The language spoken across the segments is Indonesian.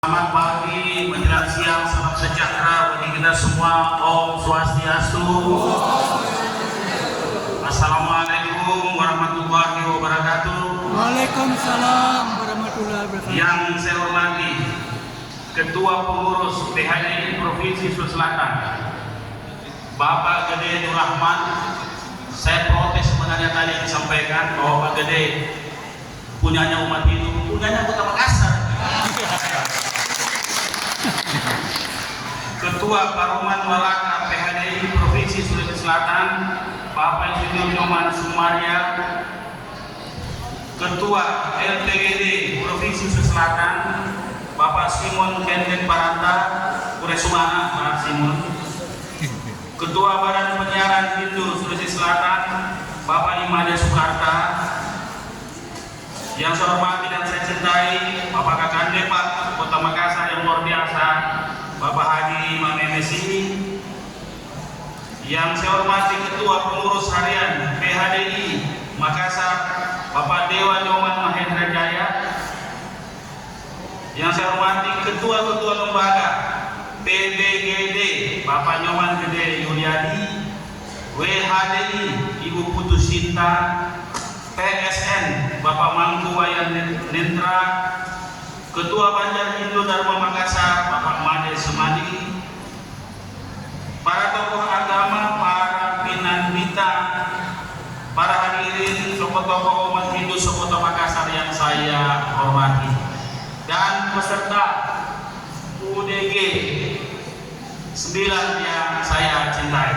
Selamat pagi, menjelang siang, salam sejahtera bagi kita semua. Om Swastiastu. Assalamualaikum warahmatullahi wabarakatuh. Waalaikumsalam warahmatullahi wabarakatuh. Yang saya hormati Ketua Pengurus PHDI Provinsi Sulawesi Selatan, Bapak Gede Nur Rahman. Saya protes sebenarnya tadi yang disampaikan bahwa Pak Gede punyanya umat Hindu, punyanya Kota Makassar. Ketua Paruman Walaka PHDI Provinsi Sulawesi Selatan, Bapak Insinyur Nyoman Sumaria. Ketua LPGD Provinsi Sulawesi Selatan, Bapak Simon Kenden Paranta Kuresumana, Pak Simon. Ketua Badan Penyiaran Hindu Sulawesi Selatan, Bapak Imade Sukarta. Yang saya hormati dan saya cintai Bapak Kakande Pak Kota Makassar yang luar biasa, Bapak Haji Imam MSI. Yang saya hormati Ketua Pengurus Harian PHDI Makassar, Bapak Dewa Nyoman Mahendra Jaya. Yang saya hormati Ketua-Ketua Lembaga PBGD, Bapak Nyoman Gede Yuliadi, WHDI Ibu Putu Sinta, PSN Bapak Mangku Wayan Nentra, Ketua Banjar Hindu Dharma Makassar Bapak Made Semadi, para tokoh agama, para pinanbita, para hadirin tokoh-tokoh umat Hindu sekota Makassar yang saya hormati, dan peserta UDG 9 yang saya cintai.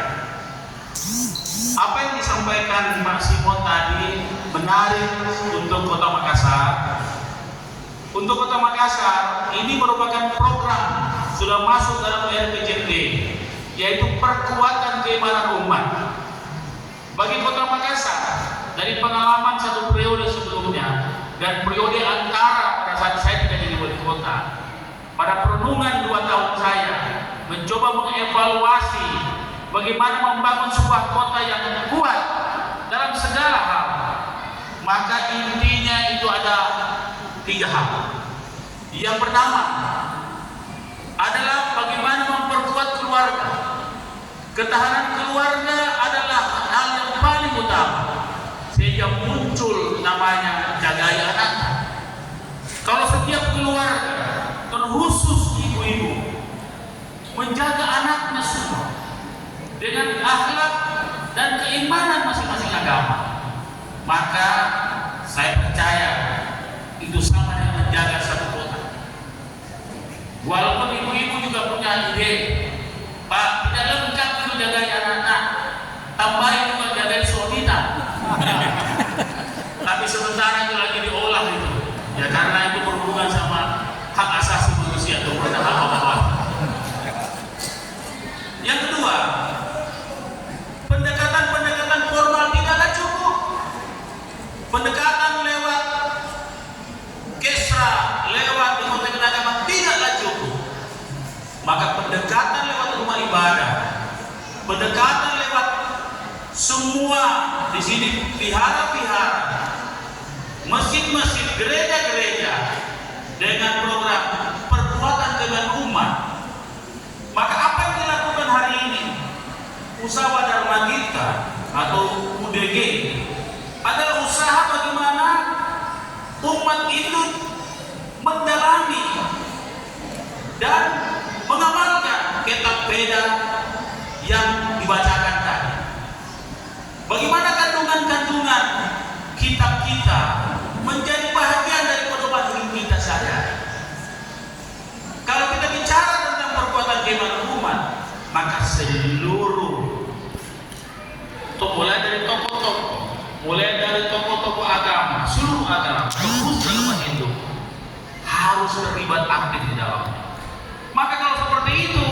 Apa yang disampaikan Pak Simon tadi menarik untuk Kota Makassar. Untuk Kota Makassar ini merupakan program sudah masuk dalam RPJMD, yaitu perkuatan keimanan umat. Bagi Kota Makassar, dari pengalaman satu periode sebelumnya dan periode antara pada saat saya tidak jadi wali kota, pada perenungan 2 tahun saya mencoba mengevaluasi bagaimana membangun sebuah kota yang kuat dalam segala hal. Maka intinya itu ada 3 hal. Yang pertama adalah bagaimana memperkuat keluarga. Ketahanan keluarga adalah hal yang paling utama, sehingga muncul namanya jagai anak. Kalau setiap keluarga, terkhusus ibu-ibu, menjaga anaknya semua dengan akhlak dan keimanan masing-masing agama, maka saya percaya itu sama dengan menjaga satu kota. Walaupun ibu-ibu juga punya ide, Pak, tidak lengkap itu jaga anak-anak, tambahin juga jaga suamita. Tapi sementara itu lagi diolah itu, ya karena itu berhubungan sama hak asasi manusia atau hak bawah. Yang kedua, pendekatan formal tidaklah cukup. Pendekatan lewat kesra, lewat departemen agama tidaklah cukup. Maka pendekatan lewat rumah ibadah, pendekatan lewat semua di sini vihara-vihara, masjid-masjid, gereja-gereja, dengan program perkuatan keimanan umat. Maka apa yang dilakukan hari ini Usaha Dharma Gita atau UDG adalah usaha bagaimana umat itu mendalami dan mengamalkan kitab Veda yang dibacakan tadi. Bagaimana kandungan-kandungan kitab kita menjadi bahagian dari pedoman hidup kita sehari-hari. Kalau kita bicara tentang perkuatan keimanan umat, maka seluruh mulai dari tokoh-tokoh, mulai dari tokoh-tokoh agama, seluruh agama, terus dalam Hindu harus terlibat aktif di dalamnya. Maka kalau seperti itu,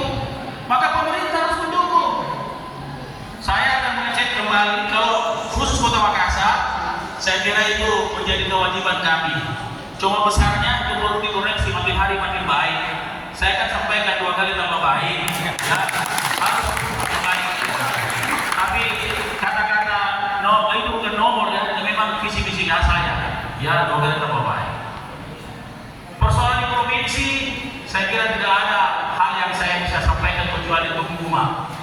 maka pemerintah harus mendukung. Saya akan mengecek kembali kalau khusus Kota Makassar, saya kira itu menjadi kewajiban kami. Cuma besarnya itu perlu dikoreksi, makin hari makin baik. Saya akan sampaikan 2 kali tambah baik. Ya, harus baik. Tapi kata-kata itu bukan nomor ya, memang visi-visi saya. Ya, 2 kali tambah baik. Persoalan di provinsi saya kira tidak ada hal yang saya bisa sampaikan kecuali tunggu mak.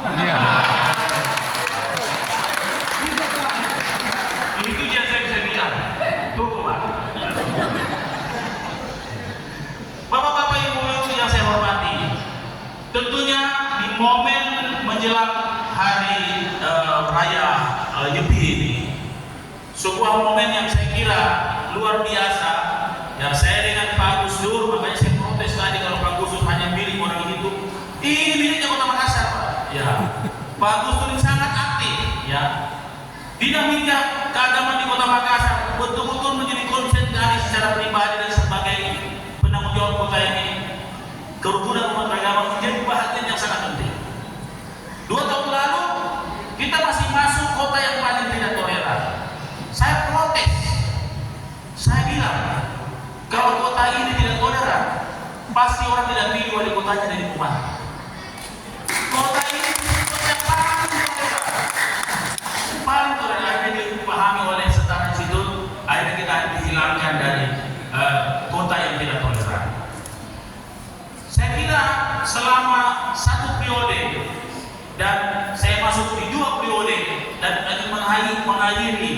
Itu yang saya bisa bilang. Tunggu mak. Bapak-bapak ibu yang saya hormati, tentunya di momen menjelang hari raya Nyepi ini, sebuah momen yang saya kira luar biasa. Ya, saya dengan Pak Gus Dur, makanya saya protes tadi kalau Pak Gus Dur hanya pilih orang itu. Ini miliknya Kota Makassar, Pak. Ya, Pak Gus Dur ini sangat aktif. Ya, dinamika keagamaan di Kota Makassar betul-betul menjadi konsen dari secara pribadi dan sebagai penanggung jawab kota ini. Kerukunan umat beragama menjadi bahagian yang sangat penting. 2 tahun lalu kita masih masuk kota yang paling tidak toleran. Saya protes. Saya bilang, kalau kota ini tidak toleran, pasti orang tidak pilih wali kotanya dari umat. Kota ini kota yang paling toleran, akhirnya dipahami oleh Setara Situ, akhirnya kita dihilangkan dari kota yang tidak toleran. Saya kira selama 1 periode dan saya masuk di 2 periode dan ingin mengakhiri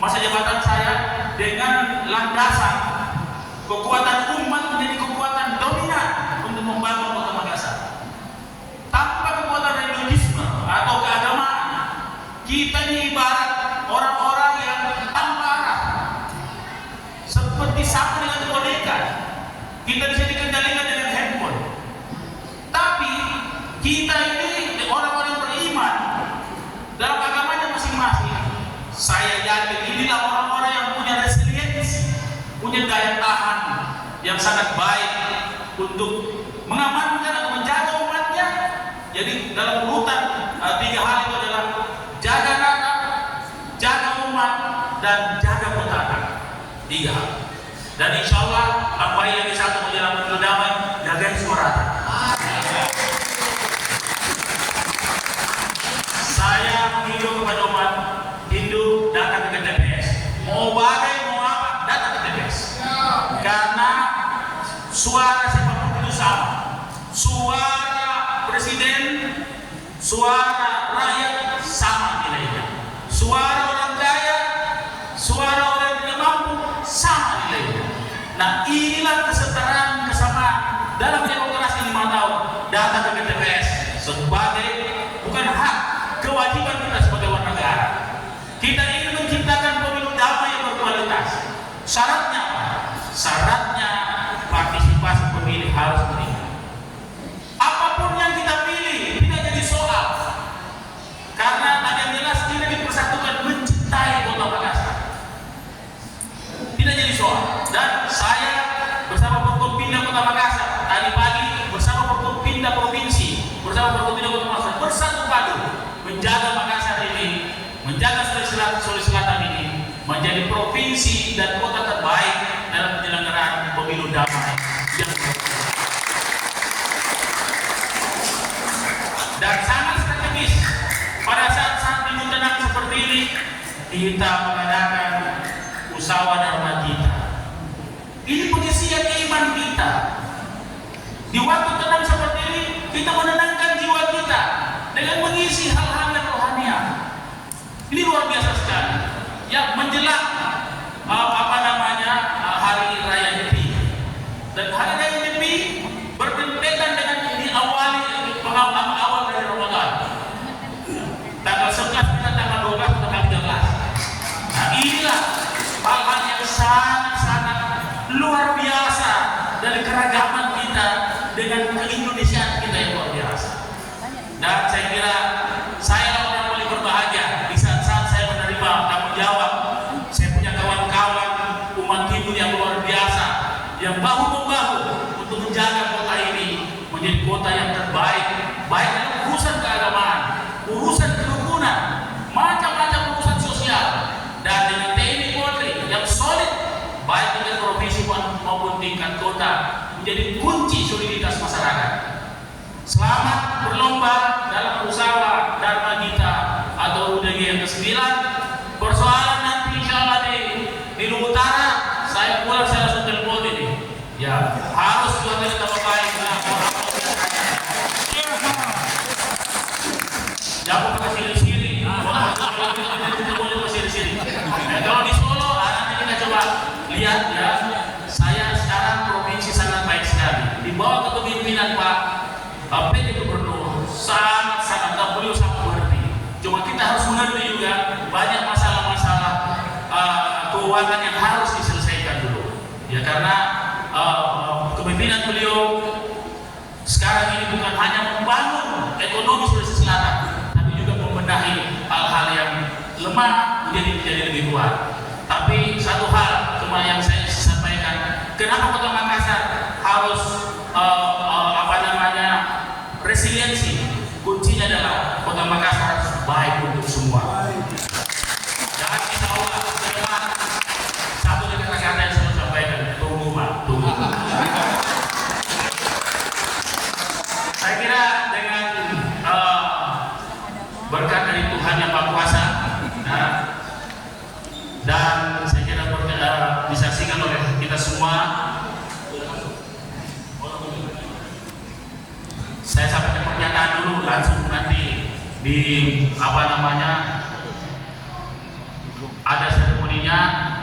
masa jabatan saya dengan landasan kekuatan umat menjadi kekuatan dominan untuk membangun Kota Makassar. Tanpa kekuatan religiusme atau keagamaan, kita ini ibarat orang-orang yang tanpa arah, seperti sama dengan boneka. Kita bisa dikendalikan dengan handphone. Tapi kita ini orang-orang beriman dalam agamanya masing-masing. Saya yakin inilah orang-orang yang punya resiliensi, punya daya tahan yang sangat baik untuk mengamankan atau menjaga umatnya. Jadi dalam urutan 3 hal itu adalah jaga rakyat, jaga umat, dan jaga kota. 3 hal. Dan insya Allah apa yang di satu menjelang pemilu damai, jagain suara. Saya menghimbau kepada umat Hindu datang ke TPS. Mau badai mau apa, datang ke TPS. Karena suara siapapun itu sama. Suara presiden, suara rakyat sama nilainya. Suara orang kaya, suara orang yang tidak mampu sama nilainya. Nah, inilah kesetaraan kesamaan dalam demokrasi 5 tahun. Datang ke TPS sebagai bukan hak, kewajiban kita sebagai warga negara. Kita ingin menciptakan pemilu damai yang berkualitas. Syaratnya apa? Syaratnya partisipasi pemilih harus meningkat. Apapun yang kita pilih tidak jadi soal, karena ada yang jelas tidak dipersatukan mencintai Kota Makassar. Tidak jadi soal. Dan saya bersama Forkopimda Kota Makassar tadi pagi bersama Forkopimda Provinsi, bersama Forkopimda Kota Makassar bersatu padu menjaga Makassar ini, menjaga Sulawesi Selatan ini menjadi provinsi dan kota terbaik dalam penyelenggaraan pemilu damai yang dan sangat strategis. Pada saat minggu tenang seperti ini, kita mengadakan musyawarah kita. Ini pengisian iman kita. Di waktu tenang seperti ini, kita menenangkan jiwa kita dengan mengisi hal-hal yang rohaniah. Ini luar biasa sekali. Yang menjelang hari raya Nyepi. Dan hari raya Nyepi berdempetan dengan diawali awal dari Ramadan. Tanggal 11 kita tanggal 12 tanggal 13. Nah, inilah hal-hal yang sangat luar biasa dari keragaman kita dengan keindonesiaan kita yang luar biasa. Dan saya kira saya orang paling berbahagia di saat saya menerima tanggung jawab. Saya punya kawan-kawan umat Hindu yang luar biasa yang bahu-membahu untuk menjaga kota ini menjadi kota yang terbaik, baik dalam urusan keagamaan, urusan kerukunan, macam-macam urusan sosial, dan dengan TNI Polri yang solid baik dengan provinsi maupun tingkat kota menjadi kunci soliditas masyarakat. Selamat berlomba dalam usaha Dharma Gita atau UDG yang ke-9. Persoalan nanti insya Allah di Luhut Utara, saya pulang saya langsung telepon ini. Ya, harus juga kita PJ Gubernur sangat beliau sangat mengerti. Cuma kita harus mengerti juga banyak masalah-masalah keuangan yang harus diselesaikan dulu. Ya karena kepemimpinan beliau sekarang ini bukan hanya membangun ekonomi Sulawesi Selatan, tapi juga membenahi hal-hal yang lemah menjadi lebih kuat. Tapi satu hal cuma yang saya sampaikan, kenapa Kota Makassar harus resiliensi? Kuncinya adalah Kota Makassar harus baik untuk semua. Jangan kita ulang dengan satu kata-kata yang saya sampaikan, tunggu Pak, tunggu. Saya kira dengan berkat dari Tuhan yang Maha Kuasa, dan saya kira disaksikan oleh kita semua, saya sampaikan pernyataan dulu langsung nanti di ada seremoninya.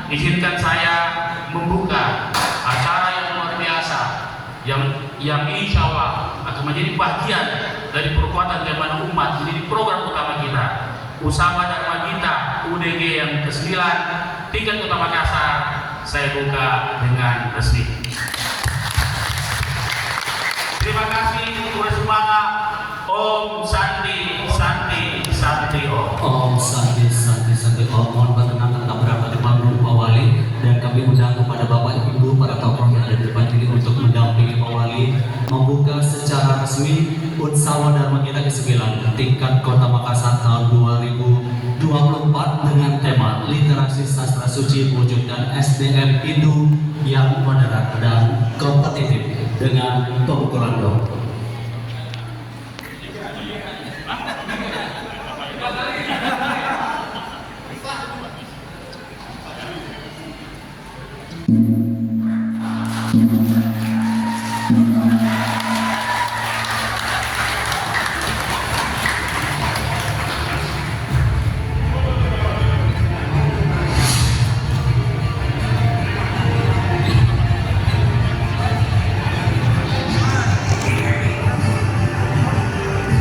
Izinkan saya membuka acara yang luar biasa yang insya Allah akan menjadi bagian dari perkuatan Gabungan Umat, menjadi program utama kita, Usaha Dharma Gita UDG yang ke-9 tingkat Kota Makassar. Saya buka dengan resmi. Terima kasih kepada semuanya. Om Santi Santi Santi Om. Om Santi Santi Santi Om. Mohon perkenankan beberapa depan Pak Wali, dan kami undang kepada Bapak Ibu para tokoh yang ada di depan ini untuk mendampingi Pak Wali membuka secara resmi Usaha Dharma Gita ke-9 tingkat Kota Makassar tahun 2024 dengan tema Literasi Sastra Suci Mewujudkan SDM Hindu yang moderat dan kompetitif dengan pembukulan dong.